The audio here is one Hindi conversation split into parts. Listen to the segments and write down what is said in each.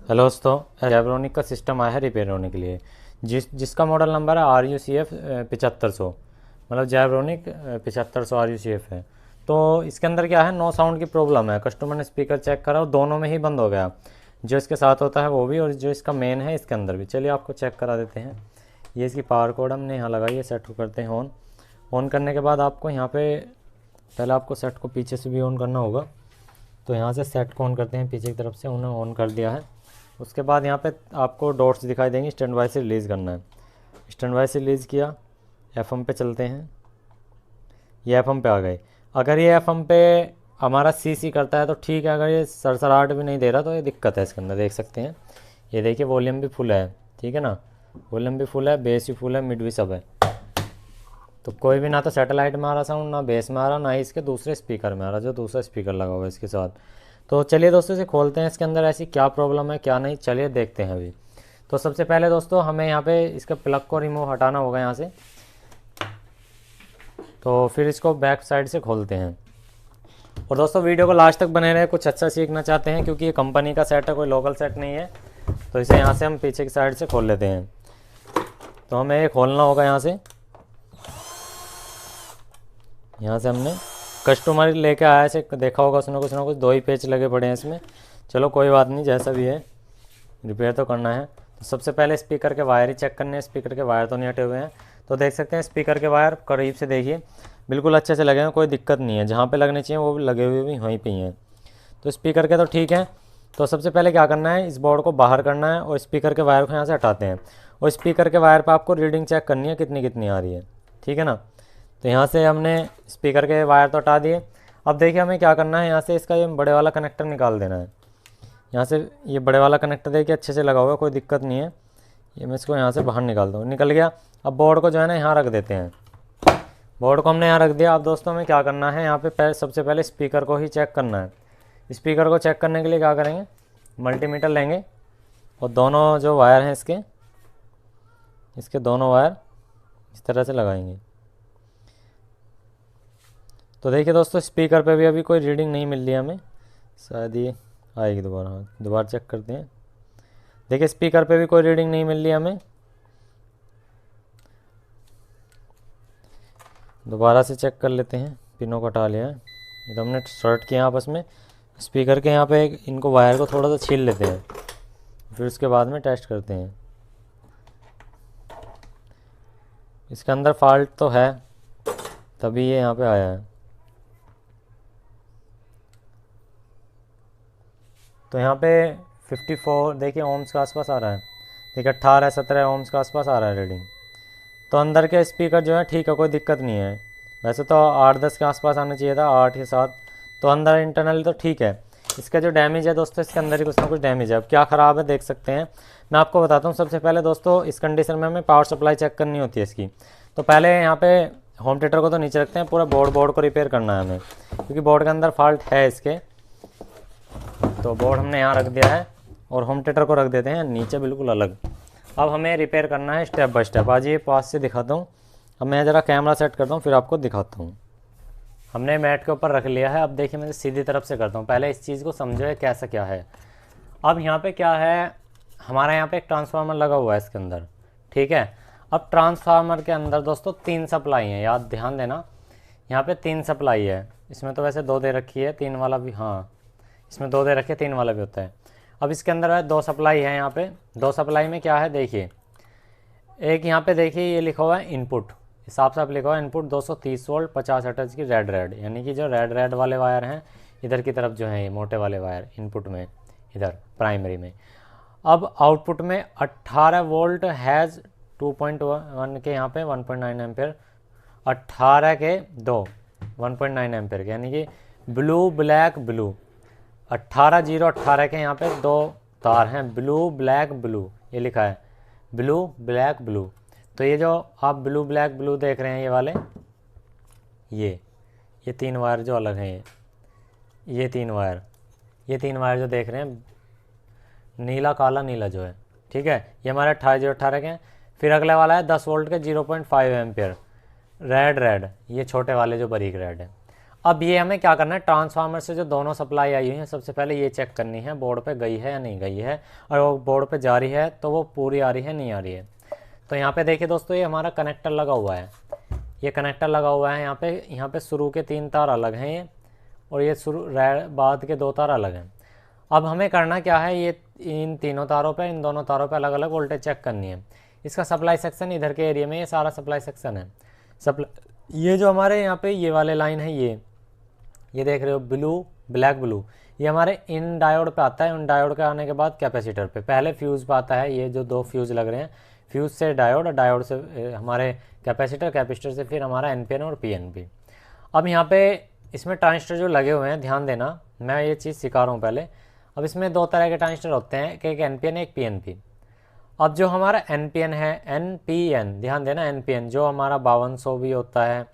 हेलो दोस्तों, जैब्रोनिक का सिस्टम आया है रिपेयर होने के लिए। जिसका मॉडल नंबर है RUCF 7500, मतलब जैब्रोनिक 7500 RUCF है। तो इसके अंदर क्या है, नो साउंड की प्रॉब्लम है। कस्टमर ने स्पीकर चेक करा और दोनों में ही बंद हो गया, जो इसके साथ होता है वो भी और जो इसका मेन है इसके अंदर भी। चलिए आपको चेक करा देते हैं। ये इसकी पावर कोड हमने यहाँ लगाई है, सेट को करते हैं ऑन। ऑन करने के बाद आपको यहाँ पे पहले आपको सेट को पीछे से भी ऑन करना होगा। तो यहाँ से सेट को ऑन करते हैं, पीछे की तरफ से उन्हें ऑन कर दिया है। उसके बाद यहाँ पे आपको डॉट्स दिखाई देंगे, स्टैंड बाय से रिलीज़ करना है। स्टैंड बाय से रिलीज़ किया, FM पे चलते हैं। ये FM पे आ गए। अगर ये FM पे हमारा CC करता है तो ठीक है, अगर ये सरसराहट भी नहीं दे रहा तो ये दिक्कत है इसके अंदर। देख सकते हैं, ये देखिए वॉल्यूम भी फुल है, ठीक है ना। वॉल्यूम भी फुल है, बेस भी फुल है, मिड भी सब है। तो कोई भी ना तो सैटेलाइट में आ रहा साउंड, ना बेस में आ रहा, ना ही इसके दूसरे स्पीकर में आ रहा, जो दूसरा स्पीकर लगा हुआ है इसके साथ। तो चलिए दोस्तों इसे खोलते हैं, इसके अंदर ऐसी क्या प्रॉब्लम है क्या नहीं, चलिए देखते हैं अभी। तो सबसे पहले दोस्तों हमें यहाँ पे इसके प्लग को रिमूव हटाना होगा यहाँ से। तो फिर इसको बैक साइड से खोलते हैं। और दोस्तों वीडियो को लास्ट तक बने रहे, कुछ अच्छा सीखना चाहते हैं क्योंकि ये कंपनी का सेट है, कोई लोकल सेट नहीं है। तो इसे यहाँ से हम पीछे की साइड से खोल लेते हैं। तो हमें ये खोलना होगा यहाँ से हमने कस्टमर लेके आया इसे, देखा होगा उसने कुछ ना कुछ, 2 ही पेच लगे पड़े हैं इसमें। चलो कोई बात नहीं, जैसा भी है रिपेयर तो करना है। तो सबसे पहले स्पीकर के वायर ही चेक करने हैं, स्पीकर के वायर तो नहीं हटे हुए हैं। तो देख सकते हैं स्पीकर के वायर करीब से देखिए, बिल्कुल अच्छे से लगे हैं, कोई दिक्कत नहीं है। जहाँ पे लगने चाहिए वो भी लगे हुए भी वहीं पे ही हैं। तो स्पीकर के तो ठीक है। तो सबसे पहले क्या करना है, इस बोर्ड को बाहर करना है और स्पीकर के वायर को यहाँ से हटाते हैं। और स्पीकर के वायर पर आपको रीडिंग चेक करनी है कितनी कितनी आ रही है, ठीक है ना। तो यहाँ से हमने स्पीकर के वायर तो हटा दिए। अब देखिए हमें क्या करना है, यहाँ से इसका ये बड़े वाला कनेक्टर निकाल देना है। यहाँ से ये बड़े वाला कनेक्टर देखिए अच्छे से लगा हुआ है, कोई दिक्कत नहीं है। ये मैं इसको यहाँ से बाहर निकाल दूँ, निकल गया। अब बोर्ड को जो है ना यहाँ रख देते हैं। बोर्ड को हमने यहाँ रख दिया। अब दोस्तों हमें क्या करना है, यहाँ पे सबसे पहले स्पीकर को ही चेक करना है। स्पीकर को चेक करने के लिए क्या करेंगे, मल्टीमीटर लेंगे और दोनों जो वायर हैं इसके दोनों वायर इस तरह से लगाएंगे। तो देखिए दोस्तों स्पीकर पे भी अभी कोई रीडिंग नहीं मिल रही है हमें, शायद ये आएगी दोबारा। दोबारा चेक करते हैं। देखिए स्पीकर पे भी कोई रीडिंग नहीं मिल रही है हमें। दोबारा से चेक कर लेते हैं, पिनों को हटा लिया है। ये तो हमने शॉर्ट किया आपस में। स्पीकर के यहाँ पे इनको वायर को थोड़ा सा छील लेते हैं, फिर उसके बाद में टेस्ट करते हैं। इसके अंदर फॉल्ट तो है, तभी ये यहाँ पे आया है। तो यहाँ पे 54 देखिए ओम्स के आसपास आ रहा है। देखिए 18-17 ओम्स के आसपास आ रहा है रीडिंग। तो अंदर के स्पीकर जो है ठीक है, कोई दिक्कत नहीं है। वैसे तो 8-10 के आसपास आना चाहिए था, 8 या 7। तो अंदर इंटरनल तो ठीक है। इसका जो डैमेज है दोस्तों, इसके अंदर ही कुछ ना कुछ डैमेज है। अब क्या ख़राब है देख सकते हैं, मैं आपको बताता हूँ। सबसे पहले दोस्तों इस कंडीशन में हमें पावर सप्लाई चेक करनी होती है इसकी। तो पहले यहाँ पे होम थिएटर को तो नीचे रखते हैं, पूरा बोर्ड को रिपेयर करना है हमें, क्योंकि बोर्ड के अंदर फॉल्ट है इसके। तो बोर्ड हमने यहाँ रख दिया है और होम थिएटर को रख देते हैं नीचे बिल्कुल अलग। अब हमें रिपेयर करना है स्टेप बाय स्टेप। आज ये पास से दिखाता हूँ। अब मैं ज़रा कैमरा सेट करता हूँ, फिर आपको दिखाता हूँ। हमने मैट के ऊपर रख लिया है। अब देखिए मैं सीधी तरफ से करता हूँ, पहले इस चीज़ को समझो कैसा क्या है। अब यहाँ पे क्या है, हमारा यहाँ पे एक ट्रांसफार्मर लगा हुआ है इसके अंदर, ठीक है। अब ट्रांसफार्मर के अंदर दोस्तों 3 सप्लाई हैं, याद ध्यान देना। यहाँ पे 3 सप्लाई है। इसमें तो वैसे 2 दे रखी है, 3 वाला भी, हाँ इसमें 2 दे रखे, 3 वाला भी होता है। अब इसके अंदर है 2 सप्लाई है। यहाँ पे 2 सप्लाई में क्या है देखिए, एक यहाँ पे देखिए ये लिखा हुआ है इनपुट, साफ साफ लिखा हुआ है इनपुट 230 वोल्ट 50 हर्ट्ज की रेड, यानी कि जो रेड वाले वायर हैं इधर की तरफ जो है ये मोटे वाले वायर इनपुट में, इधर प्राइमरी में। अब आउटपुट में 18 वोल्ट हैज़ 2.1 के, यहाँ पे 1.9 एम्पेयर, 18 के 2 1.9 एम्पेयर के, यानी कि ब्लू ब्लैक ब्लू। 18 के यहाँ पे 2 तार हैं, ब्लू ब्लैक ब्लू, ये लिखा है ब्लू ब्लैक ब्लू। तो ये जो आप ब्लू ब्लैक ब्लू देख रहे हैं ये वाले, ये 3 वायर जो अलग हैं, ये 3 वायर जो देख रहे हैं, नीला काला नीला जो है, ठीक है, ये हमारे 18 के हैं। फिर अगले वाला है 10 वोल्ट के 0.5 एम्पेयर रेड, ये छोटे वाले जो बारीक रेड है। अब ये हमें क्या करना है, ट्रांसफार्मर से जो दोनों सप्लाई आई हुई है सबसे पहले ये चेक करनी है बोर्ड पे गई है या नहीं गई है, और वो बोर्ड पे जा रही है तो वो पूरी आ रही है नहीं आ रही है। तो यहाँ पे देखिए दोस्तों, ये हमारा कनेक्टर लगा हुआ है, ये कनेक्टर लगा हुआ है यहाँ पे शुरू के 3 तार अलग हैं ये, और ये बाद के 2 तार अलग हैं। अब हमें करना क्या है, ये इन तीनों तारों पे, इन दोनों तारों पे अलग अलग वोल्टेज चेक करनी है। इसका सप्लाई सेक्शन इधर के एरिया में, ये सारा सप्लाई सेक्शन है। ये जो हमारे यहाँ पे ये वाले लाइन है, ये देख रहे हो ब्लू, ब्लैक ब्लू, ये हमारे इन डायोड पे आता है। इन डायोड के आने के बाद कैपेसिटर पे, पहले फ्यूज़ पे आता है। ये जो 2 फ्यूज़ लग रहे हैं, फ्यूज़ से डायोड और डायोड से हमारे कैपेसिटर, कैपेसिटर से फिर हमारा एनपीएन और पीएनपी। अब यहाँ पे इसमें ट्रांजिस्टर जो लगे हुए हैं, ध्यान देना, मैं ये चीज़ सिखा रहा हूँ पहले। अब इसमें 2 तरह के ट्रांजिस्टर होते हैं, एक एनपीएन एक पीएनपी। अब जो हमारा एनपीएन है, एनपीएन, ध्यान देना, एनपीएन जो हमारा 5200 भी होता है,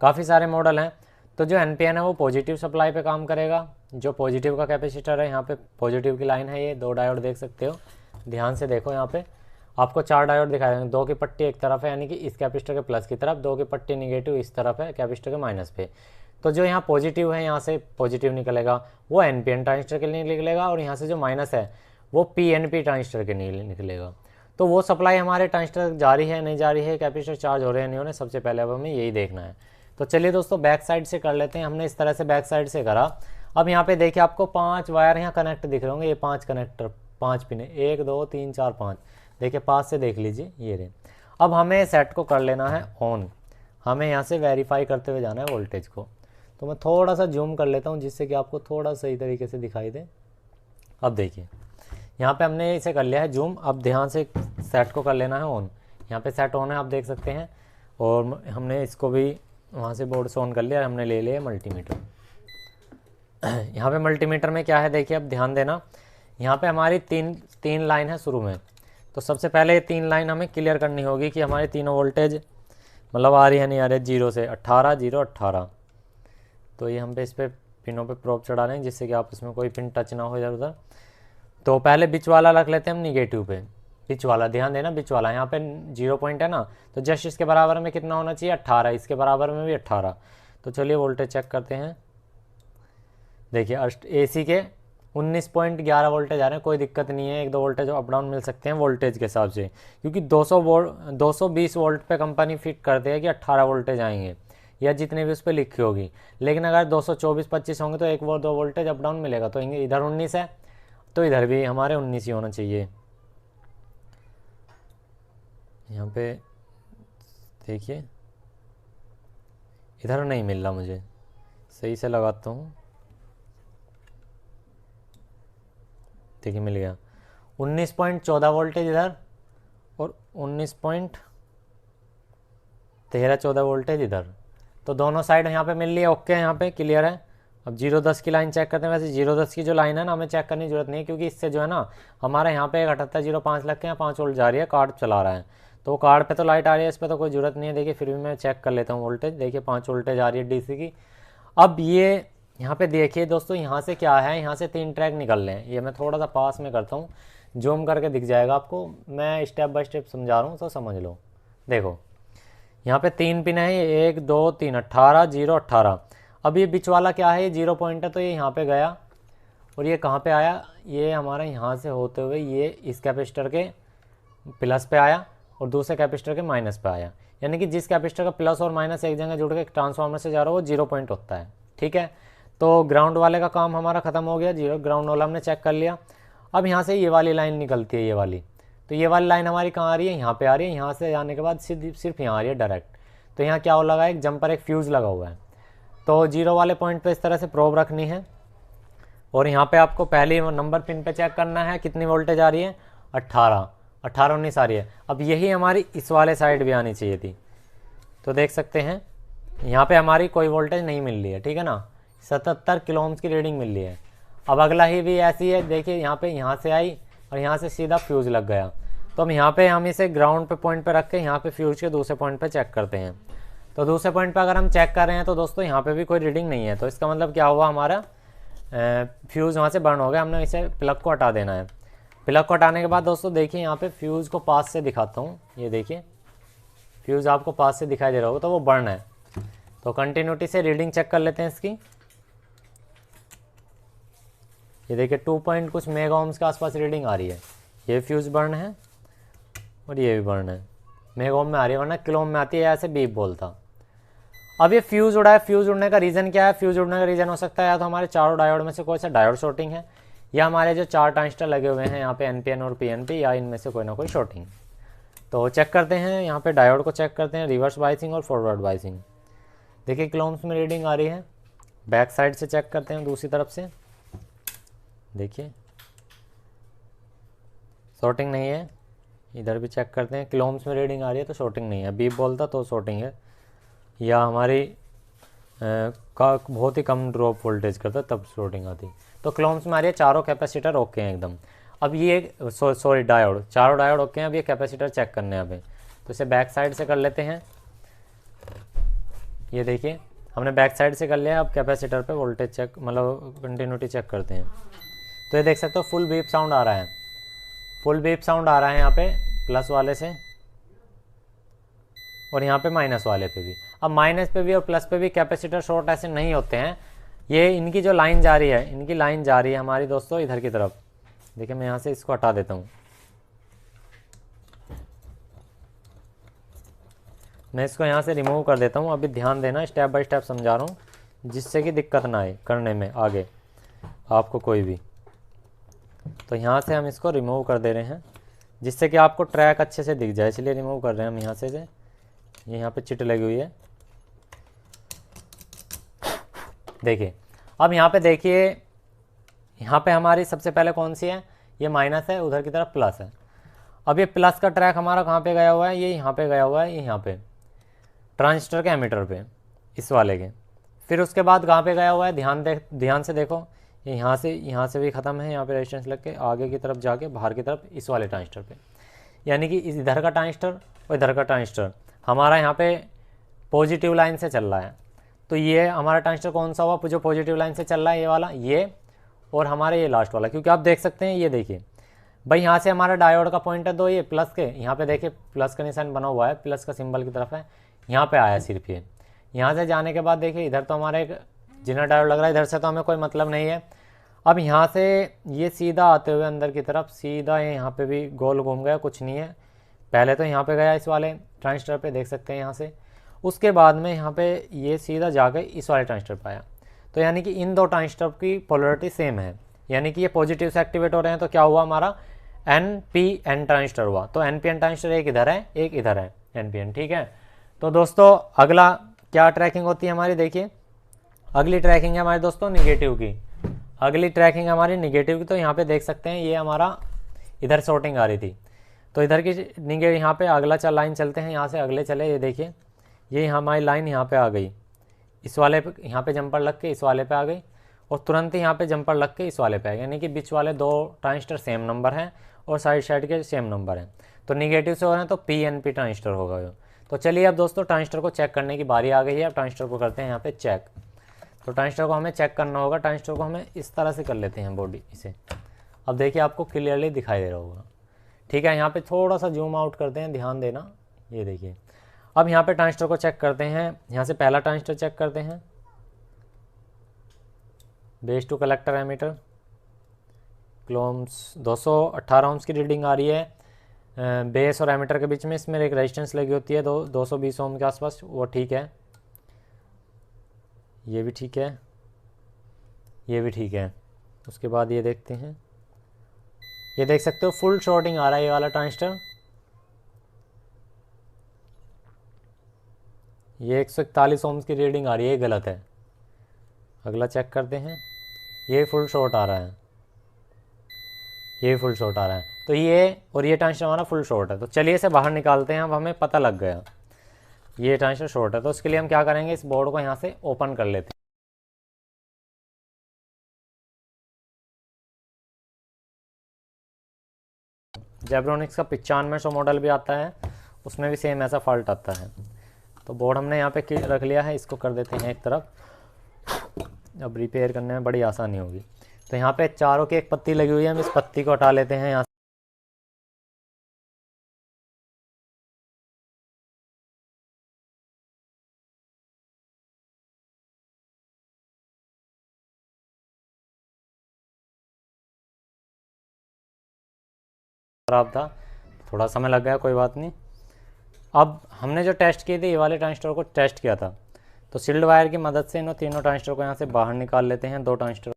काफ़ी सारे मॉडल हैं। तो जो एनपीएन है वो पॉजिटिव सप्लाई पे काम करेगा, जो पॉजिटिव का कैपेसिटर है, यहाँ पे पॉजिटिव की लाइन है, ये 2 डायोड देख सकते हो, ध्यान से देखो। यहाँ पे आपको 4 डायोड दिखाए देंगे, 2 की पट्टी एक तरफ है यानी कि इस कैपेसिटर के प्लस की तरफ, 2 की पट्टी निगेटिव इस तरफ है कैपेसिटर के माइनस पे। तो जो यहाँ पॉजिटिव है, यहाँ से पॉजिटिव निकलेगा, वो एनपीएन ट्रांजिस्टर के लिए निकलेगा, और यहाँ से जो माइनस है वो पीएनपी ट्रांजिस्टर के लिए निकलेगा। तो वो सप्लाई हमारे ट्रांजिस्टर जा रही है नहीं जा रही है, कैपेसिटर चार्ज हो रहे हैं नहीं हो रहे, सबसे पहले अब हमें यही देखना है। तो चलिए दोस्तों, बैक साइड से कर लेते हैं। हमने इस तरह से बैक साइड से करा। अब यहाँ पे देखिए आपको 5 वायर यहाँ कनेक्ट दिख रहे होंगे, ये 5 कनेक्टर, 5 पिन, 1 2 3 4 5, देखिए पास से देख लीजिए, ये रहे। अब हमें सेट को कर लेना है ऑन, हमें यहाँ से वेरीफाई करते हुए जाना है वोल्टेज को। तो मैं थोड़ा सा जूम कर लेता हूँ जिससे कि आपको थोड़ा सही तरीके से दिखाई दे। अब देखिए यहाँ पे हमने इसे कर लिया है जूम। अब ध्यान से सेट को कर लेना है ऑन। यहाँ पे सेट ऑन है, आप देख सकते हैं, और हमने इसको भी वहाँ से बोर्ड से ऑन कर लिया। हमने ले लिया मल्टीमीटर। यहाँ पे मल्टीमीटर में क्या है देखिए, अब ध्यान देना, यहाँ पे हमारी तीन लाइन है शुरू में। तो सबसे पहले ये 3 लाइन हमें क्लियर करनी होगी कि हमारे तीनों वोल्टेज मतलब आ रही है नहीं आ रही है, 0 से 18, 0 18। तो ये हम पे इस पर पिनों पे प्रोब चढ़ा रहे हैं जिससे कि आप इसमें कोई पिन टच ना हो इधर उधर। तो पहले बीच वाला रख लेते हैं हम निगेटिव पे, बीच वाला, ध्यान देना बीच वाला। यहाँ पे 0 पॉइंट है ना, तो जस्ट इसके बराबर में कितना होना चाहिए, 18, इसके बराबर में भी 18। तो चलिए वोल्टेज चेक करते हैं। देखिए एसी के 19.11 वोल्टेज आ रहे हैं, कोई दिक्कत नहीं है, 1-2 वोल्टेज अप डाउन मिल सकते हैं वोल्टेज के हिसाब से, क्योंकि 220 वोल्ट पे कंपनी फिट करते हैं कि 18 वोल्टेज आएंगे या जितने भी उस पर लिखी होगी। लेकिन अगर 224-25 होंगे तो 1-2 वोल्टेज अप डाउन मिलेगा। तो इधर 19 है तो इधर भी हमारे 19 ही होना चाहिए। यहाँ पे देखिए इधर नहीं मिल रहा, मुझे सही से लगाता हूँ, देखिए मिल गया 19.14 वोल्टेज इधर और 19.13-14 वोल्टेज इधर। तो दोनों साइड यहाँ पे मिल रही है, ओके, यहाँ पे क्लियर है। अब 0-10 की लाइन चेक करते हैं। वैसे 0-10 की जो लाइन है ना, हमें चेक करने की जरूरत नहीं है, क्योंकि इससे जो है ना हमारे यहाँ पे 7805 लग के यहाँ 5 वोल्ट जा रही है, कार्ड चला रहा है, तो कार्ड पे तो लाइट आ रही है, इस पर तो कोई ज़रूरत नहीं है। देखिए फिर भी मैं चेक कर लेता हूँ वोल्टेज। देखिए 5 वोल्टेज आ रही है डीसी की। अब ये यहाँ पे देखिए दोस्तों, यहाँ से क्या है, यहाँ से 3 ट्रैक निकल रहे हैं। ये मैं थोड़ा सा पास में करता हूँ, जूम करके दिख जाएगा आपको, मैं स्टेप बाय स्टेप समझा रहा हूँ तो समझ लो। देखो यहाँ पे 3 पिन है, 1 2 3, 18 0 18। अब ये बीच वाला क्या है, ये 0 पॉइंट है, तो ये यहाँ पे गया और ये कहाँ पे आया, ये हमारा यहाँ से होते हुए ये इस कैपेसिटर के प्लस पे आया और दूसरे कैपेसिटर के माइनस पे आया। यानी कि जिस कैपेसिटर का प्लस और माइनस एक जगह जुड़ के ट्रांसफार्मर से जा रहा हो वो 0 पॉइंट होता है, ठीक है। तो ग्राउंड वाले का काम हमारा ख़त्म हो गया, 0 ग्राउंड वाला हमने चेक कर लिया। अब यहाँ से ये वाली लाइन निकलती है, ये वाली, तो ये वाली लाइन हमारी कहाँ आ रही है, यहाँ पे आ रही है। यहाँ से जाने के बाद सिर्फ यहाँ आ रही है डायरेक्ट। तो यहाँ क्या हो लगा, एक जंपर, एक फ्यूज़ लगा हुआ है। तो 0 वाले पॉइंट पे इस तरह से प्रोब रखनी है और यहाँ पे आपको पहले नंबर पिन पे चेक करना है कितनी वोल्टेज आ रही है, 18-19 आ रही है। अब यही हमारी इस वाले साइड भी आनी चाहिए थी। तो देख सकते हैं यहाँ पे हमारी कोई वोल्टेज नहीं मिल रही है, ठीक है ना, 77 किलो ओम्स की रीडिंग मिल रही है। अब अगला ही भी ऐसी है, देखिए यहाँ पे, यहाँ से आई और यहाँ से सीधा फ्यूज़ लग गया। तो हम यहाँ पे हम इसे ग्राउंड पे पॉइंट पे रख के यहाँ पे फ्यूज़ के दूसरे पॉइंट पे चेक करते हैं। तो दूसरे पॉइंट पे अगर हम चेक कर रहे हैं तो दोस्तों यहाँ पे भी कोई रीडिंग नहीं है। तो इसका मतलब क्या हुआ, हमारा फ्यूज़ वहाँ से बर्न हो गया। हमने इसे प्लग को हटा देना है। प्लग को हटाने के बाद दोस्तों देखिए यहाँ पे फ्यूज़ को पास से दिखाता हूँ। ये देखिए फ्यूज़ आपको पास से दिखाई दे रहा होगा, तो वो बर्न है। तो कंटिन्यूटी से रीडिंग चेक कर लेते हैं इसकी। ये देखिए 2 पॉइंट कुछ मेगा ओम्स के आसपास रीडिंग आ रही है। ये फ्यूज बर्न है और ये भी बर्न है, मेगा ओम में आ रही है, वरना किलो ओम में आती है, ऐसे बीप बोलता। अब ये फ्यूज उड़ा है, फ्यूज उड़ने का रीज़न क्या है? फ्यूज उड़ने का रीज़न हो सकता है या तो हमारे चारों डायोड में से कोई सा डायोड शॉर्टिंग है, या हमारे जो 4 ट्रांजिस्टर लगे हुए हैं यहाँ पे एनपीएन और पीएनपी, या इनमें से कोई ना कोई शॉर्टिंग। तो चेक करते हैं, यहाँ पे डायोड को चेक करते हैं, रिवर्स बाइसिंग और फॉरवर्ड बाइसिंग। देखिए किलो ओम्स में रीडिंग आ रही है। बैक साइड से चेक करते हैं दूसरी तरफ से, देखिए शॉर्टिंग नहीं है। इधर भी चेक करते हैं, किलो ओम्स में रीडिंग आ रही है तो शॉर्टिंग नहीं है, बीप बोलता तो शॉर्टिंग है, या हमारी का बहुत ही कम ड्रॉप वोल्टेज करता तब शॉर्टिंग आती। तो किलो ओम्स में आ रही है, चारों कैपेसिटर ओके हैं एकदम। अब ये सॉरी डायोड, चारों डायोड ओके हैं। अब ये कैपेसिटर चेक करने हैं अभी, तो इसे बैक साइड से कर लेते हैं। ये देखिए हमने बैक साइड से कर लिया। अब कैपेसिटर पे वोल्टेज चेक, मतलब कंटिन्यूटी चेक करते हैं। तो ये देख सकते हो फुल बीप साउंड आ रहा है, फुल बीप साउंड आ रहा है यहाँ पे प्लस वाले से, और यहाँ पे माइनस वाले पे भी। अब माइनस पे भी और प्लस पे भी कैपेसिटर शॉर्ट ऐसे नहीं होते हैं। ये इनकी जो लाइन जा रही है, इनकी लाइन जा रही है हमारी दोस्तों इधर की तरफ। देखिए मैं यहाँ से इसको हटा देता हूँ, मैं इसको यहाँ से रिमूव कर देता हूँ। अभी ध्यान देना, स्टेप बाय स्टेप समझा रहा हूँ जिससे कि दिक्कत ना आए करने में आगे आपको कोई भी। तो यहाँ से हम इसको रिमूव कर दे रहे हैं जिससे कि आपको ट्रैक अच्छे से दिख जाए, इसलिए रिमूव कर रहे हैं हम यहाँ से। ये यहाँ पे चिट लगी हुई है, देखिए। अब यहाँ पे देखिए, यहाँ पे हमारी सबसे पहले कौन सी है? ये माइनस है, उधर की तरफ प्लस है। अब ये प्लस का ट्रैक हमारा कहाँ पे गया हुआ है? ये यहाँ पे गया हुआ है, ये यहाँ पे ट्रांजिस्टर के एमीटर पे, इस वाले के। फिर उसके बाद कहाँ पे गया हुआ है? ध्यान से देखो, ये यहाँ से भी ख़त्म है, यहाँ पे रेजिस्टेंस लग के आगे की तरफ जाके बाहर की तरफ इस वाले ट्रांजिस्टर पे। यानी कि इधर का ट्रांजिस्टर और इधर का ट्रांजिस्टर हमारा यहाँ पे पॉजिटिव लाइन से चल रहा है। तो ये हमारा ट्रांजिस्टर कौन सा हुआ जो पॉजिटिव लाइन से चल रहा है? ये वाला, ये, और हमारे ये लास्ट वाला। क्योंकि आप देख सकते हैं, ये देखिए भाई, यहाँ से हमारा डायोड का पॉइंट है, दो ये प्लस के, यहाँ पे देखिए प्लस का निशान बना हुआ है, प्लस का सिंबल की तरफ है, यहाँ पे आया सिर्फ ये। यहाँ से जाने के बाद देखिए इधर तो हमारा एक जिना डायोड लग रहा है, इधर से तो हमें कोई मतलब नहीं है। अब यहाँ से ये सीधा आते हुए अंदर की तरफ सीधा यहाँ पे भी गोल घूम गया, कुछ नहीं है। पहले तो यहाँ पे गया इस वाले ट्रांजिस्टर पे, देख सकते हैं यहाँ से। उसके बाद में यहाँ पे ये सीधा जाके इस वाले ट्रांजिस्टर पे आया। तो यानी कि इन दो ट्रांजिस्टर की पोलरिटी सेम है, यानी कि ये पॉजिटिव से एक्टिवेट हो रहे हैं। तो क्या हुआ हमारा? NPN ट्रांजिस्टर हुआ। तो NPN ट्रांजिस्टर एक इधर है, एक इधर है, NPN, ठीक है। तो दोस्तों अगला क्या ट्रैकिंग होती है हमारी? देखिए अगली ट्रैकिंग है हमारे दोस्तों निगेटिव की। अगली ट्रैकिंग हमारी निगेटिव की। तो यहाँ पे देख सकते हैं ये हमारा इधर शॉर्टिंग आ रही थी, तो इधर की यहाँ पे अगला लाइन चलते हैं, यहाँ से अगले चले। ये देखिए ये हमारी लाइन यहाँ पे आ गई, इस वाले पे यहाँ पे जंपर लग के इस वाले पे आ गई, और तुरंत ही यहाँ पे जंपर लग के इस वाले पे आ गई। यानी कि बीच वाले दो ट्रांजिस्टर सेम नंबर हैं और साइड के सेम नंबर हैं। तो निगेटिव से हो रहे हैं तो PNP ट्रांजिस्टर होगा। तो चलिए अब दोस्तों ट्रांजिस्टर को चेक करने की बारी आ गई है। अब ट्रांजिस्टर को करते हैं यहाँ पे चेक। तो ट्रांजिस्टर को हमें चेक करना होगा, ट्रांजिस्टर को हमें इस तरह से कर लेते हैं बॉडी इसे। अब देखिए आपको क्लियरली दिखाई दे रहा होगा, ठीक है। यहाँ पे थोड़ा सा जूम आउट करते हैं, ध्यान देना। ये देखिए अब यहाँ पे ट्रांजिस्टर को चेक करते हैं। यहाँ से पहला ट्रांजिस्टर चेक करते हैं, base to collector emitter, kilo ohms 218 ohms की रीडिंग आ रही है बेस और एमीटर के बीच में। इसमें एक रेजिस्टेंस लगी होती है 220 ओम के आसपास, वो ठीक है। ये भी ठीक है, ये भी ठीक है। उसके बाद ये देखते हैं, ये देख सकते हो फुल शॉर्टिंग आ रहा है ये वाला ट्रांजिस्टर। ये 141 ओम्स की रीडिंग आ रही है, ये गलत है। अगला चेक करते हैं, ये फुल शॉर्ट आ रहा है, ये फुल शॉर्ट आ रहा है। तो ये और ये ट्रांजिस्टर हमारा फुल शॉर्ट है। तो चलिए इसे बाहर निकालते हैं। अब हमें पता लग गया ये ट्रांजिस्टर शॉर्ट है। तो उसके लिए हम क्या करेंगे, इस बोर्ड को यहाँ से ओपन कर लेते हैं। जेब्रोनिक्स का 9500 मॉडल भी आता है, उसमें भी सेम ऐसा फॉल्ट आता है। तो बोर्ड हमने यहाँ पे रख लिया है, इसको कर देते हैं एक तरफ। अब रिपेयर करने में बड़ी आसानी होगी। तो यहाँ पे चारों की एक पत्ती लगी हुई है, हम इस पत्ती को हटा लेते हैं यहाँ ख़राब था, थोड़ा समय लग गया, कोई बात नहीं। अब हमने जो टेस्ट किए थे ये वाले ट्रांजिस्टर को टेस्ट किया था, तो शील्ड वायर की मदद से इन तीनों ट्रांजिस्टर को यहाँ से बाहर निकाल लेते हैं, दो ट्रांजिस्टर।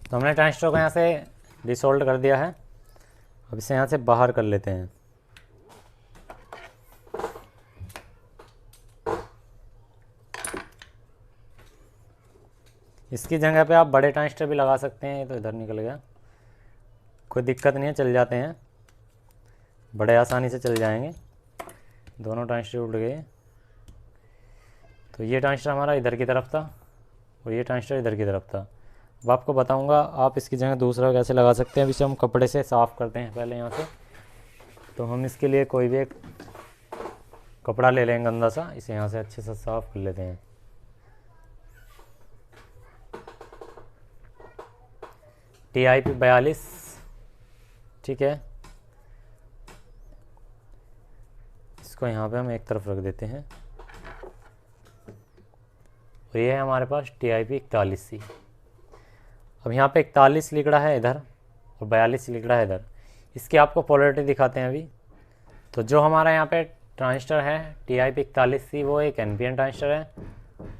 तो हमने ट्रांजिस्टर को यहाँ से डिसोल्ड कर दिया है। अब इसे यहाँ से बाहर कर लेते हैं। इसकी जगह पे आप बड़े ट्रांजिस्टर भी लगा सकते हैं। ये तो इधर निकल गया, कोई दिक्कत नहीं है, चल जाते हैं, बड़े आसानी से चल जाएंगे। दोनों ट्रांजिस्टर उड़ गए। तो ये ट्रांजिस्टर हमारा इधर की तरफ था और ये ट्रांजिस्टर इधर की तरफ था। अब आपको बताऊंगा आप इसकी जगह दूसरा कैसे लगा सकते हैं। अब इसे हम कपड़े से साफ़ करते हैं पहले यहाँ से। तो हम इसके लिए कोई भी एक कपड़ा ले लेंगे गंदा सा, इसे यहाँ से अच्छे से साफ़ कर लेते हैं। TIP 42, ठीक है। इसको यहाँ पे हम एक तरफ रख देते हैं। और ये है हमारे पास TIP 41C। अब यहाँ पे 41 लिख रहा है इधर और 42 लिख रहा है इधर। इसकी आपको पोलैरिटी दिखाते हैं अभी। तो जो हमारा यहाँ पे ट्रांजिस्टर है TIP 41C वो एक NPN ट्रांजिस्टर है,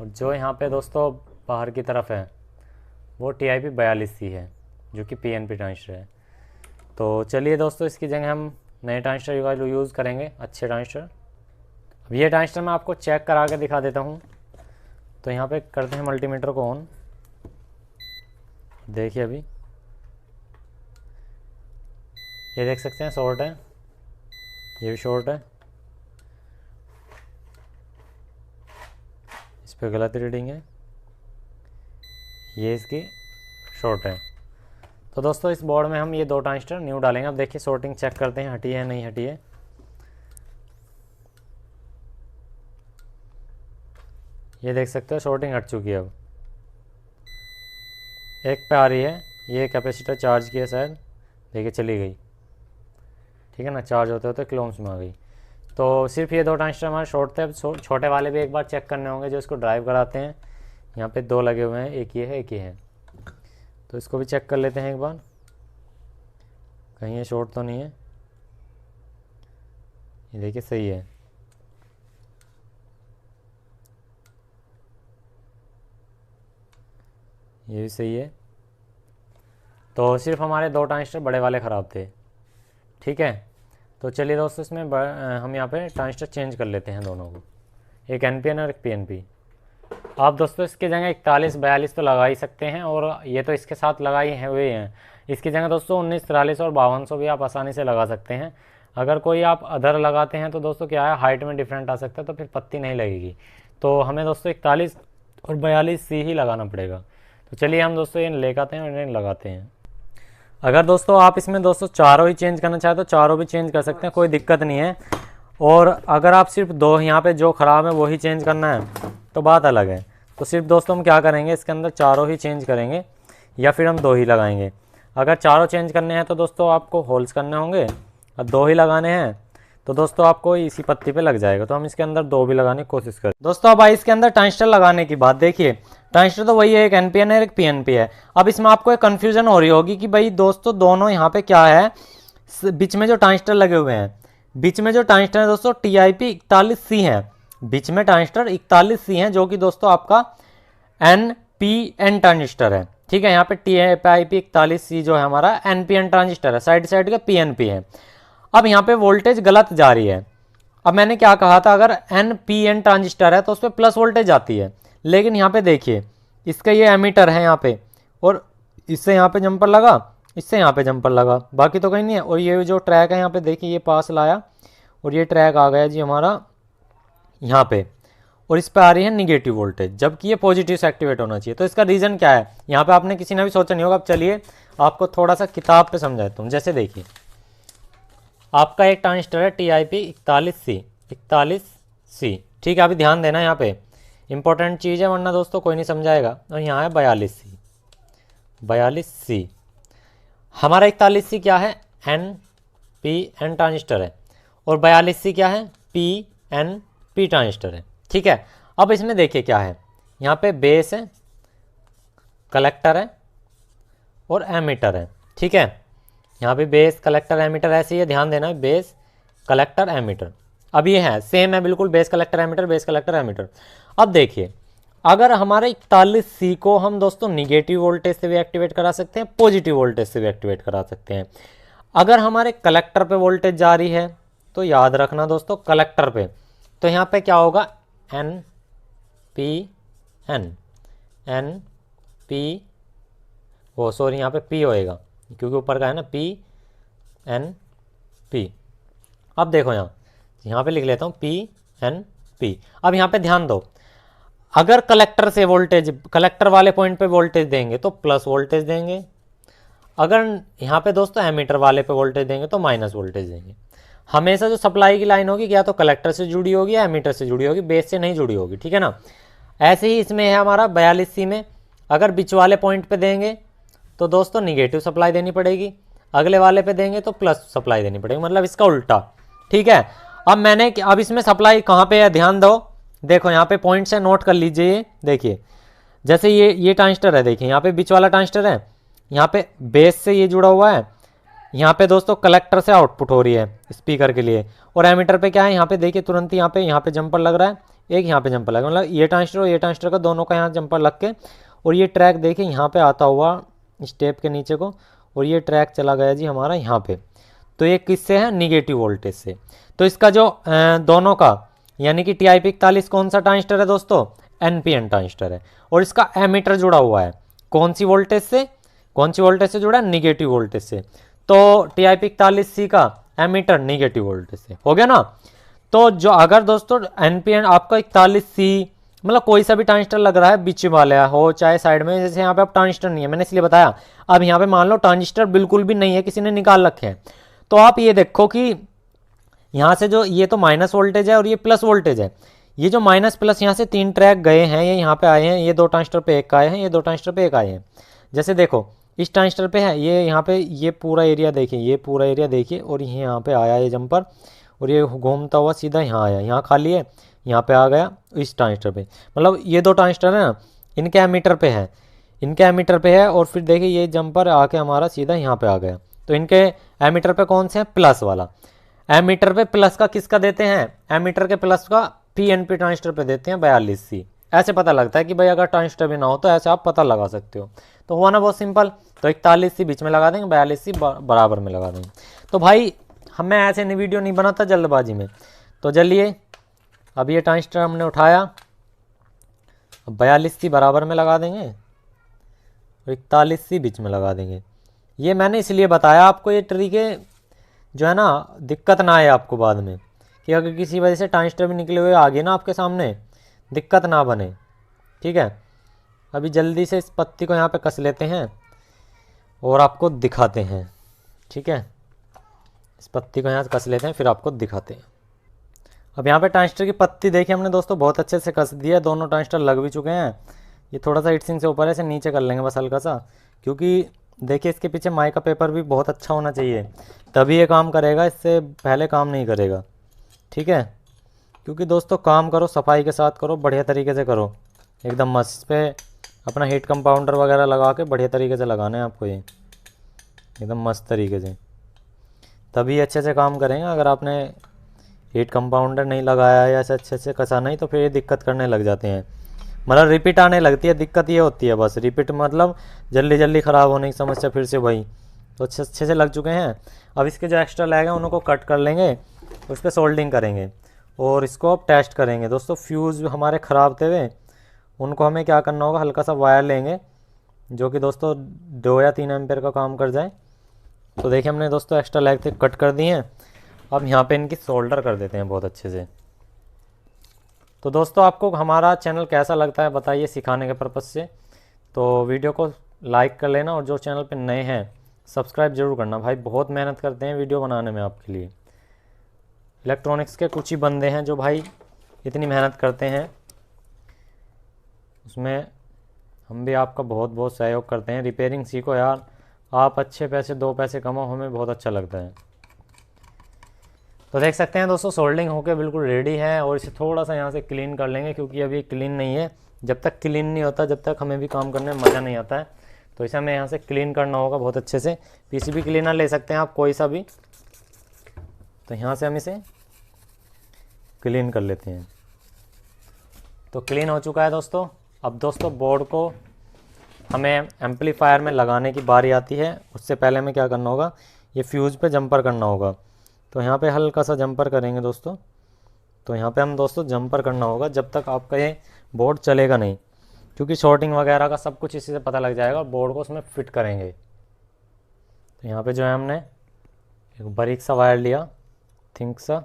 और जो यहाँ पे दोस्तों बाहर की तरफ है वो TIP 42C है जो कि PNP ट्रांजिस्टर है। तो चलिए दोस्तों, इसकी जगह हम नए ट्रांजिस्टर का जो यूज़ करेंगे, अच्छे ट्रांजिस्टर। अब ये ट्रांजिस्टर मैं आपको चेक करा के दिखा देता हूँ। तो यहाँ पे करते हैं मल्टीमीटर को ऑन। देखिए अभी ये देख सकते हैं शॉर्ट है, ये भी शॉर्ट है, इस पर गलत रीडिंग है, ये इसकी शॉर्ट है। तो दोस्तों इस बोर्ड में हम ये दो ट्रांजिस्टर न्यू डालेंगे। अब देखिए शॉर्टिंग चेक करते हैं, हटी है नहीं हटी है। ये देख सकते हो शॉर्टिंग हट चुकी है। अब एक पे आ रही है, ये कैपेसिटर चार्ज किया शायद, देखिए चली गई, ठीक है ना, चार्ज होते होते किलोम्स में आ गई। तो सिर्फ ये दो ट्रांजिस्टर हमारे शॉर्ट थे। अब छोटे वाले भी एक बार चेक करने होंगे जो इसको ड्राइव कराते हैं। यहाँ पे दो लगे हुए हैं, एक ये है एक ये है। तो इसको भी चेक कर लेते हैं एक बार, कहीं ये शॉर्ट तो नहीं है। ये देखिए सही है। ये भी सही है। तो सिर्फ हमारे दो ट्रांजिस्टर बड़े वाले ख़राब थे, ठीक है। तो चलिए दोस्तों इसमें हम यहाँ पे ट्रांजिस्टर चेंज कर लेते हैं दोनों को, एक NPN और एक PNP। आप दोस्तों इसकी जगह 41 42 तो लगा ही सकते हैं, और ये तो इसके साथ लगाई है हुए हैं। इसकी जगह दोस्तों 19 43 और 5200 भी आप आसानी से लगा सकते हैं। अगर कोई आप अदर लगाते हैं तो दोस्तों क्या है, हाइट में डिफरेंट आ सकता है, तो फिर पत्ती नहीं लगेगी। तो हमें दोस्तों 41 और 42C ही लगाना पड़ेगा। तो चलिए हम दोस्तों ये लेकर आते हैं और इन्हें लगाते हैं। अगर दोस्तों आप इसमें दोस्तों चारों ही चेंज करना चाहें तो चारों भी चेंज कर सकते हैं, कोई दिक्कत नहीं है। और अगर आप सिर्फ दो यहाँ पे जो ख़राब है वो ही चेंज करना है तो बात अलग है। तो सिर्फ दोस्तों हम क्या करेंगे, इसके अंदर चारों ही चेंज करेंगे या फिर हम दो ही लगाएंगे। अगर चारों चेंज करने हैं तो दोस्तों आपको होल्स करने होंगे, और दो ही लगाने हैं तो दोस्तों आपको इसी पत्ती पे लग जाएगा। तो हम इसके अंदर दो भी लगाने की कोशिश करें। दोस्तों अब आई इसके अंदर ट्रांजिस्टर लगाने की बात, देखिए ट्रांजिस्टर तो वही है, एक NPN है एक PNP है। अब इसमें आपको एक कन्फ्यूजन हो रही होगी कि भाई दोस्तों दोनों यहाँ पे क्या है, बीच में जो ट्रांजिस्टर लगे हुए हैं, बीच में जो ट्रांजिस्टर है दोस्तों TIP 41C है, बीच में ट्रांजिस्टर 41C है जो कि दोस्तों आपका NPN ट्रांजिस्टर है, ठीक है। यहाँ पे TIP 41C जो है हमारा NPN ट्रांजिस्टर है, साइड साइड का PNP है। अब यहाँ पे वोल्टेज गलत जा रही है। अब मैंने क्या कहा था, अगर NPN ट्रांजिस्टर है तो उस पर प्लस वोल्टेज आती है, लेकिन यहाँ पे देखिए इसका ये एमीटर है यहाँ पे, और इससे यहाँ पे जंपर लगा, इससे यहाँ पे जंपर लगा, बाकी तो कहीं नहीं है। और ये जो ट्रैक है यहाँ पे देखिए ये पास लाया और ये ट्रैक आ गया जी हमारा यहाँ पे, और इस पर आ रही है निगेटिव वोल्टेज, जबकि ये पॉजिटिव से एक्टिवेट होना चाहिए। तो इसका रीज़न क्या है, यहाँ पे आपने किसी ने भी सोचा नहीं होगा। अब चलिए आपको थोड़ा सा किताब पे समझाता हूँ। जैसे देखिए आपका एक ट्रांजिस्टर है TIP 41C, ठीक है। अभी ध्यान देना यहाँ पे, इंपॉर्टेंट चीज़ है वरना दोस्तों कोई नहीं समझाएगा। और यहाँ है 42C, 42C। हमारा 41C क्या है, NPN ट्रांजिस्टर है, और 42C क्या है, PNP ट्रांजिस्टर है। ठीक है, अब इसमें देखिए क्या है, यहाँ पे बेस है, कलेक्टर है और एमीटर है। ठीक है, यहाँ पे बेस कलेक्टर एमीटर ऐसे ही है, ध्यान देना, बेस कलेक्टर एमीटर। अब ये है सेम है बिल्कुल, base collector emitter, base collector emitter. अब देखिए, अगर हमारे 41C को हम दोस्तों निगेटिव वोल्टेज से भी एक्टिवेट करा सकते हैं, पॉजिटिव वोल्टेज से भी एक्टिवेट करा सकते हैं। अगर हमारे कलेक्टर पे वोल्टेज जा रही है तो याद रखना दोस्तों कलेक्टर पे, तो यहाँ पे क्या होगा, यहाँ पे P होएगा क्योंकि ऊपर का है ना, PNP। अब देखो यहाँ पे लिख लेता हूँ PNP। अब यहाँ पे ध्यान दो, अगर कलेक्टर से वोल्टेज, कलेक्टर वाले पॉइंट पे वोल्टेज देंगे तो प्लस वोल्टेज देंगे, अगर यहाँ पे दोस्तों एमीटर वाले पे वोल्टेज देंगे तो माइनस वोल्टेज देंगे। हमेशा जो सप्लाई की लाइन होगी या तो कलेक्टर से जुड़ी होगी या एमीटर से जुड़ी होगी, बेस से नहीं जुड़ी होगी। ठीक है ना, ऐसे ही इसमें है हमारा 42C में, अगर बीच वाले पॉइंट पे देंगे तो दोस्तों निगेटिव सप्लाई देनी पड़ेगी, अगले वाले पे देंगे तो प्लस सप्लाई देनी पड़ेगी, मतलब इसका उल्टा। ठीक है, अब इसमें सप्लाई कहाँ पे है, ध्यान दो, देखो यहाँ पे पॉइंट से नोट कर लीजिए। देखिए जैसे ये ट्रांजिस्टर है, देखिए यहाँ पे बीच वाला ट्रांजिस्टर है, यहाँ पे बेस से ये जुड़ा हुआ है, यहाँ पे दोस्तों कलेक्टर से आउटपुट हो रही है स्पीकर के लिए, और एमीटर पे क्या है, यहाँ पे देखिए तुरंत यहाँ पे जंपर लग रहा है, एक यहाँ पे जंपर लगा, मतलब ये ट्रांजिस्टर और ये ट्रांजिस्टर का दोनों का यहाँ जंपर लग के, और ये ट्रैक देखिए यहाँ पे आता हुआ स्टेप के नीचे को, और ये ट्रैक चला गया जी हमारा यहाँ पे। तो ये किससे है, निगेटिव वोल्टेज से। तो इसका जो दोनों का यानी कि TIP41 कौन सा ट्रांजिस्टर है दोस्तों, NPN ट्रांजिस्टर है, और इसका एमीटर जुड़ा हुआ है कौन सी वोल्टेज से, कौन सी वोल्टेज से जुड़ा है, निगेटिव वोल्टेज से। तो TIP41C का एमीटर निगेटिव वोल्टेज से हो गया ना। तो जो अगर दोस्तों NPN आपका 41C मतलब कोई सा भी ट्रांजिस्टर लग रहा है, बीच वाला हो चाहे साइड में, जैसे यहाँ पे अब ट्रांजिस्टर नहीं है, मैंने इसलिए बताया। अब यहाँ पे मान लो ट्रांजिस्टर बिल्कुल भी नहीं है, किसी ने निकाल रखे हैं, तो आप ये देखो कि यहाँ से जो ये तो माइनस वोल्टेज है और ये प्लस वोल्टेज है, ये जो माइनस प्लस यहाँ से 3 ट्रैक गए हैं, ये यहाँ पे आए हैं, ये 2 ट्रांजिस्टर पे एक आए हैं, ये 2 ट्रांजिस्टर पे एक आए हैं। जैसे देखो इस ट्रांजिस्टर पे है, ये यहाँ पे ये पूरा एरिया देखिए, ये पूरा एरिया देखिए, और ये यहाँ पे आया ये जंपर, और ये घूमता हुआ सीधा यहाँ आया, यहाँ खाली है, यहाँ पे आ गया इस ट्रांजिस्टर पे, मतलब ये 2 ट्रांजिस्टर है ना, इनके एमीटर पे है, इनके एमीटर पे है, और फिर देखिए ये जंपर आके हमारा सीधा यहाँ पे आ गया। तो इनके एमीटर पे कौन से है, प्लस वाला। एमीटर पे प्लस का किसका देते हैं, एमीटर के प्लस का PNP ट्रांजिस्टर पे देते हैं 42C। ऐसे पता लगता है कि भाई अगर ट्रांजिस्टर भी ना हो तो ऐसे आप पता लगा सकते हो। तो हुआ ना बहुत सिंपल। तो 41C बीच में लगा देंगे, 42C बराबर में लगा देंगे। तो भाई हमें ऐसे नहीं वीडियो नहीं बनाता जल्दबाजी में। तो चलिए अब ये ट्रांजिस्टर हमने उठाया, 42C बराबर में लगा देंगे और 41C बीच में लगा देंगे। ये मैंने इसलिए बताया आपको, ये तरीके जो है ना दिक्कत ना आए आपको बाद में, कि अगर किसी वजह से ट्रांजिस्टर भी निकले हुए आगे ना आपके सामने, दिक्कत ना बने। ठीक है, अभी जल्दी से इस पत्ती को यहाँ पे कस लेते हैं और आपको दिखाते हैं। ठीक है, इस पत्ती को यहाँ से कस लेते हैं फिर आपको दिखाते हैं। अब यहाँ पे ट्रांजिस्टर की पत्ती देखिए हमने दोस्तों बहुत अच्छे से कस दिया, दोनों ट्रांजिस्टर लग भी चुके हैं। ये थोड़ा सा हिटसिंग से ऊपर है, इसे नीचे कर लेंगे बस हल्का सा, क्योंकि देखिए इसके पीछे माइका पेपर भी बहुत अच्छा होना चाहिए, तभी ये काम करेगा, इससे पहले काम नहीं करेगा। ठीक है, क्योंकि दोस्तों काम करो सफाई के साथ करो, बढ़िया तरीके से करो, एकदम मस्त। इस पर अपना हीट कंपाउंडर वगैरह लगा के बढ़िया तरीके से लगाना है आपको, ये एकदम मस्त तरीके से, तभी अच्छे से काम करेंगे। अगर आपने हीट कंपाउंडर नहीं लगाया या अच्छे से कसा नहीं तो फिर ये दिक्कत करने लग जाते हैं, मतलब रिपीट आने लगती है। दिक्कत ये होती है बस, रिपीट मतलब जल्दी जल्दी ख़राब होने की समस्या फिर से वही। तो अच्छे से लग चुके हैं। अब इसके जो एक्स्ट्रा लैग हैं उनको कट कर लेंगे, उस पर सोल्डिंग करेंगे और इसको अब टेस्ट करेंगे। दोस्तों फ्यूज़ हमारे ख़राब थे वे, उनको हमें क्या करना होगा, हल्का सा वायर लेंगे जो कि दोस्तों 2 या 3 एम्पेयर का काम कर जाए। तो देखिए हमने दोस्तों एक्स्ट्रा लैग थे कट कर दिए हैं। अब यहाँ पे इनकी सोल्डर कर देते हैं बहुत अच्छे से। तो दोस्तों आपको हमारा चैनल कैसा लगता है बताइए, सिखाने के पर्पज़ से। तो वीडियो को लाइक कर लेना और जो चैनल पे नए हैं सब्सक्राइब जरूर करना। भाई बहुत मेहनत करते हैं वीडियो बनाने में आपके लिए। इलेक्ट्रॉनिक्स के कुछ ही बंदे हैं जो भाई इतनी मेहनत करते हैं उसमें हम भी आपका बहुत बहुत सहयोग करते हैं। रिपेयरिंग सीखो यार, आप अच्छे पैसे 2 पैसे कमाओ, हमें बहुत अच्छा लगता है। तो देख सकते हैं दोस्तों सोल्डिंग होके बिल्कुल रेडी है, और इसे थोड़ा सा यहाँ से क्लीन कर लेंगे क्योंकि अभी क्लीन नहीं है। जब तक क्लीन नहीं होता जब तक हमें भी काम करने में मज़ा नहीं आता है। तो इसे हमें यहाँ से क्लीन करना होगा बहुत अच्छे से। पीसीबी क्लीनर ले सकते हैं आप कोई सा भी। तो यहाँ से हम इसे क्लीन कर लेते हैं। तो क्लीन हो चुका है दोस्तों। अब दोस्तों बोर्ड को हमें एम्पलीफायर में लगाने की बारी आती है। उससे पहले हमें क्या करना होगा, ये फ्यूज़ पे जंपर करना होगा। तो यहाँ पे हल्का सा जंपर करेंगे दोस्तों। तो यहाँ पे हम दोस्तों जंपर करना होगा जब तक आपका ये बोर्ड चलेगा नहीं, क्योंकि शॉर्टिंग वगैरह का सब कुछ इसी से पता लग जाएगा। बोर्ड को उसमें फिट करेंगे। तो यहाँ पे जो है हमने एक बारीक सा वायर लिया, थिंक सा,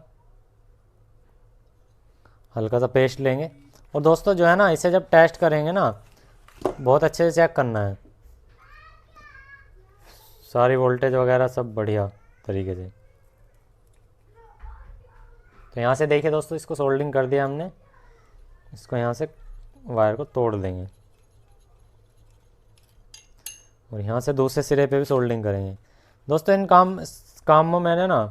हल्का सा पेस्ट लेंगे। और दोस्तों जो है ना, इसे जब टेस्ट करेंगे ना, बहुत अच्छे से चेक करना है, सारी वोल्टेज वगैरह सब बढ़िया तरीके से। तो यहाँ से देखिए दोस्तों, इसको सोल्डिंग कर दिया हमने। इसको यहाँ से वायर को तोड़ देंगे और यहाँ से दूसरे सिरे पे भी सोल्डिंग करेंगे। दोस्तों इन काम में मैंने ना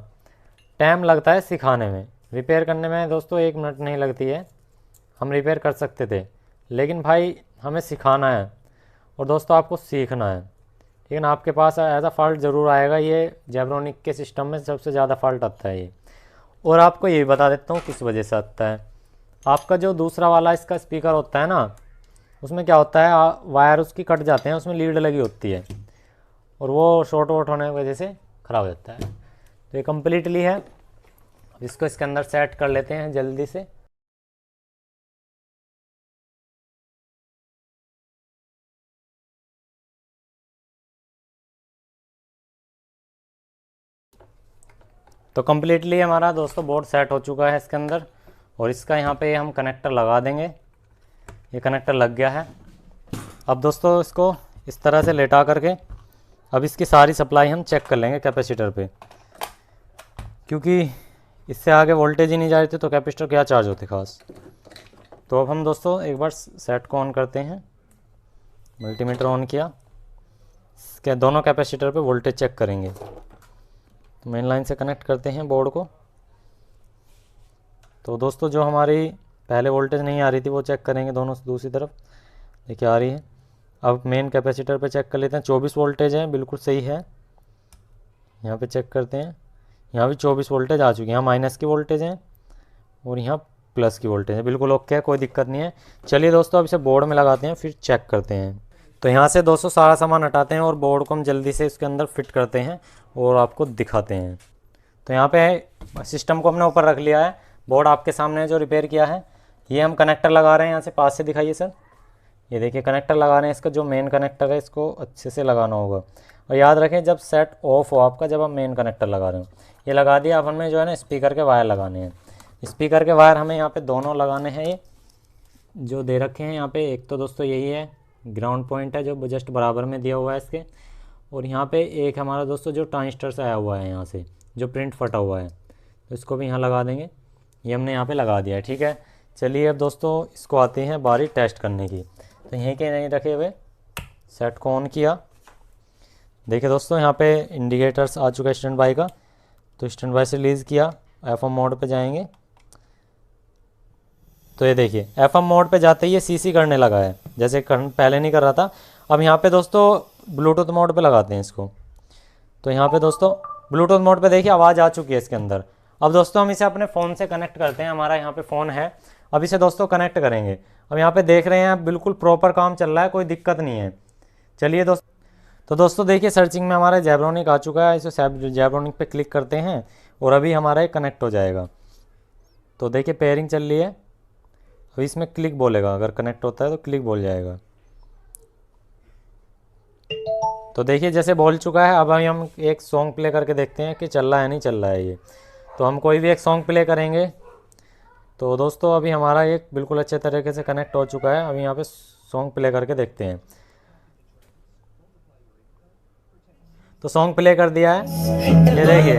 टाइम लगता है सिखाने में, रिपेयर करने में दोस्तों 1 मिनट नहीं लगती है। हम रिपेयर कर सकते थे, लेकिन भाई हमें सिखाना है और दोस्तों आपको सीखना है। लेकिन आपके पास ऐसा फॉल्ट ज़रूर आएगा। ये जेब्रोनिक के सिस्टम में सबसे ज़्यादा फॉल्ट आता है ये। और आपको ये भी बता देता हूँ किस वजह से आता है। आपका जो दूसरा वाला इसका स्पीकर होता है ना, उसमें क्या होता है, वायर उसकी कट जाते हैं, उसमें लीड लगी होती है और वो शॉर्ट वॉट होने की वजह से ख़राब हो जाता है। तो ये कम्प्लीटली है। इसको इसके अंदर सेट कर लेते हैं जल्दी से। तो कम्प्लीटली हमारा दोस्तों बोर्ड सेट हो चुका है इसके अंदर, और इसका यहाँ पे हम कनेक्टर लगा देंगे। ये कनेक्टर लग गया है। अब दोस्तों इसको इस तरह से लेटा करके अब इसकी सारी सप्लाई हम चेक कर लेंगे कैपेसिटर पे, क्योंकि इससे आगे वोल्टेज ही नहीं जा रही थी तो कैपेसिटर क्या चार्ज होते खास। तो अब हम दोस्तों एक बार सेट को ऑन करते हैं। मल्टीमीटर ऑन किया, इसके दोनों कैपेसिटर पे वोल्टेज चेक करेंगे। तो मेन लाइन से कनेक्ट करते हैं बोर्ड को। तो दोस्तों जो हमारी पहले वोल्टेज नहीं आ रही थी वो चेक करेंगे दोनों से, दूसरी तरफ देखिए आ रही है। अब मेन कैपेसिटर पे चेक कर लेते हैं। 24 वोल्टेज है, बिल्कुल सही है। यहाँ पे चेक करते हैं, यहाँ भी 24 वोल्टेज आ चुकी है। यहाँ माइनस की वोल्टेज है और यहाँ प्लस की वोल्टेज है, बिल्कुल ओके है, कोई दिक्कत नहीं है। चलिए दोस्तों अब इसे बोर्ड में लगाते हैं, फिर चेक करते हैं। तो यहाँ से दोस्तों सारा सामान हटाते हैं और बोर्ड को हम जल्दी से इसके अंदर फिट करते हैं और आपको दिखाते हैं। तो यहाँ पे सिस्टम को हमने ऊपर रख लिया है। बोर्ड आपके सामने है जो रिपेयर किया है। ये हम कनेक्टर लगा रहे हैं, यहाँ से पास से दिखाइए सर। ये देखिए कनेक्टर लगा रहे हैं। इसका जो मेन कनेक्टर है इसको अच्छे से लगाना होगा, और याद रखें जब सेट ऑफ हो आपका, जब आप मेन कनेक्टर लगा रहे हो। ये लगा दिया। अब हमें जो है ना स्पीकर के वायर लगाने हैं। स्पीकर के वायर हमें यहाँ पे दोनों लगाने हैं, ये जो दे रखे हैं यहाँ पे। एक तो दोस्तों यही है, ग्राउंड पॉइंट है जो जस्ट बराबर में दिया हुआ है इसके, और यहाँ पे एक हमारा दोस्तों जो ट्रांजिस्टर से आया हुआ है यहाँ से, जो प्रिंट फटा हुआ है, तो इसको भी यहाँ लगा देंगे। ये हमने यहाँ पे लगा दिया है, ठीक है। चलिए अब दोस्तों इसको आते हैं बारी टेस्ट करने की। तो यहीं के नहीं रखे हुए सेट को ऑन किया। देखिए दोस्तों यहाँ पे इंडिकेटर्स आ चुका है स्टैंड बाई का। तो स्टैंड बाई से रिलीज़ किया, एफएम मोड पे जाएंगे। तो ये देखिए एफएम मोड पे जाते ही ये सीसी करने लगा है, जैसे पहले नहीं कर रहा था। अब यहाँ पे दोस्तों ब्लूटूथ मोड पे लगाते हैं इसको। तो यहाँ पे दोस्तों ब्लूटूथ मोड पे देखिए आवाज़ आ चुकी है इसके अंदर। अब दोस्तों हम इसे अपने फ़ोन से कनेक्ट करते हैं। हमारा यहाँ पे फ़ोन है, अब इसे दोस्तों कनेक्ट करेंगे। अब यहाँ पे देख रहे हैं बिल्कुल प्रॉपर काम चल रहा है, कोई दिक्कत नहीं है। चलिए दोस्तों देखिए सर्चिंग में हमारा जेब्रोनिक आ चुका है। इसे जेब्रोनिक पे क्लिक करते हैं और अभी हमारा ये कनेक्ट हो जाएगा। तो देखिए पेयरिंग चल रही है। अभी इसमें क्लिक बोलेगा, अगर कनेक्ट होता है तो क्लिक बोल जाएगा। तो देखिए जैसे बोल चुका है। अब हम एक सॉन्ग प्ले करके देखते हैं कि चल रहा है नहीं चल रहा है ये। तो हम कोई भी एक सॉन्ग प्ले करेंगे। तो दोस्तों अभी हमारा एक बिल्कुल अच्छे तरीके से कनेक्ट हो चुका है। अभी यहाँ पे सॉन्ग प्ले करके देखते हैं। तो सॉन्ग प्ले कर दिया है, ये देखिए।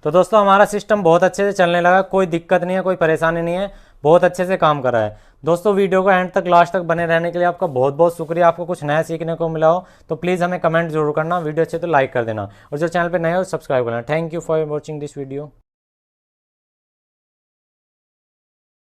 तो दोस्तों हमारा सिस्टम बहुत अच्छे से चलने लगा, कोई दिक्कत नहीं है, कोई परेशानी नहीं है, बहुत अच्छे से काम कर रहा है। दोस्तों वीडियो को एंड तक लास्ट तक बने रहने के लिए आपका बहुत बहुत शुक्रिया। आपको कुछ नया सीखने को मिला हो तो प्लीज़ हमें कमेंट जरूर करना, वीडियो अच्छे तो लाइक कर देना, और जो चैनल पर नए हो सब्सक्राइब करना। Thank you for watching this video.